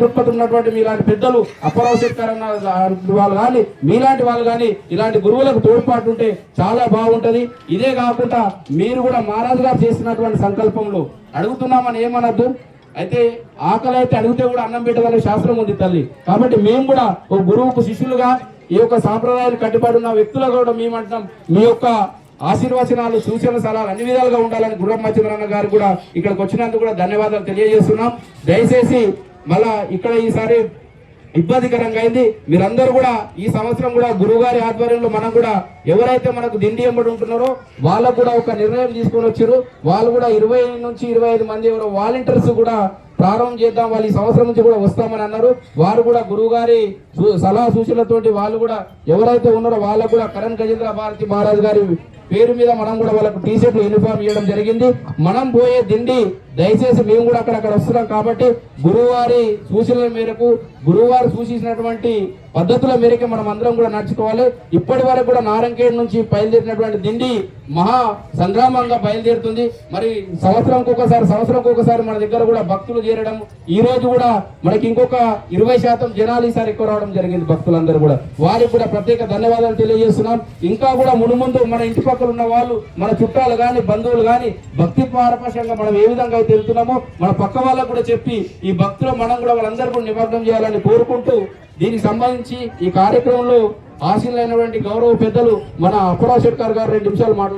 దృక్పథం ఉన్నటువంటి మీలాంటి పెద్దలు అప్పారావు శెట్కర్ అన్న వాళ్ళు కానీ మీలాంటి వాళ్ళు కానీ ఇలాంటి గురువులకు తోడ్పాటు ఉంటే చాలా బాగుంటది. ఇదే కాకుండా మీరు కూడా మహారాజు గారు చేసినటువంటి సంకల్పంలో అడుగుతున్నామని ఏమనద్దు. అయితే ఆకలి అయితే అడిగితే కూడా అన్నం పెట్టదనే శాస్త్రం ఉంది తల్లి. కాబట్టి మేము కూడా ఒక గురువుకు శిష్యులుగా ఈ యొక్క సాంప్రదాయాలు కట్టుబడి ఉన్న వ్యక్తులు కూడా మేమంటాం మీ యొక్క ఆశీర్వచనాలు సూచన సలహాలు అన్ని విధాలుగా ఉండాలని గుర్రమ్మచంద్రన్న గారు కూడా ఇక్కడికి వచ్చినందుకు కూడా ధన్యవాదాలు తెలియజేస్తున్నాం. దయచేసి మళ్ళా ఇక్కడ ఈసారి ఇబ్బందికరంగా అయింది. మీరందరూ కూడా ఈ సంవత్సరం కూడా గురువు గారి ఆధ్వర్యంలో మనం కూడా ఎవరైతే మనకు దిండి ఎంబడి ఉంటున్నారో వాళ్ళకు కూడా ఒక నిర్ణయం తీసుకొని వచ్చారు. వాళ్ళు కూడా 20 నుంచి 25 మంది ఎవరో వాలంటీర్స్ కూడా ప్రారంభం చేద్దాం, వాళ్ళు ఈ సంవత్సరం నుంచి కూడా వస్తామని అన్నారు. వారు కూడా గురువు గారి సలహా సూచనలతోటి వాళ్ళు కూడా ఎవరైతే ఉన్నారో వాళ్ళకు కూడా కరణ్ గజేంద్ర భారతి మహారాజ్ గారి పేరు మీద మనం కూడా వాళ్ళకు టీషర్ట్లు యూనిఫామ్ ఇవ్వడం జరిగింది. మనం పోయే దిండి దయచేసి మేము కూడా అక్కడ వస్తున్నాం కాబట్టి గురువారి సూచనల మేరకు గురువారు సూచించినటువంటి పద్ధతుల మేరకే మనం అందరం కూడా నడుచుకోవాలి. ఇప్పటి వరకు కూడా నారంకేడ్ నుంచి బయలుదేరినటువంటి దిండి మహా సంగ్రామంగా బయలుదేరుతుంది. మరి సంవత్సరంకి ఒకసారి మన దగ్గర కూడా భక్తులు చేరడం, ఈ రోజు కూడా మనకి ఇంకొక 20% జనాలు ఈసారి ఎక్కువ రావడం జరిగింది. భక్తులందరూ కూడా వారికి కూడా ప్రత్యేక ధన్యవాదాలు తెలియజేస్తున్నాం. ఇంకా కూడా మునుముందు మన ఇంటి పక్కన ఉన్న వాళ్ళు మన చుట్టాలు కానీ బంధువులు కానీ భక్తి పారపక్షంగా మనం ఏ విధంగా అయితే వెళ్తున్నామో మన పక్క వాళ్ళకు కూడా చెప్పి ఈ భక్తులు మనం కూడా వాళ్ళందరూ కూడా నిమగ్నం చేయాలని కోరుకుంటూ దీనికి సంబంధించి ఈ కార్యక్రమంలో ఆశీనులైనటువంటి గౌరవ పెద్దలు మన అప్పారావు శెట్కర్ గారు 2 నిమిషాలు మాట్లాడారు.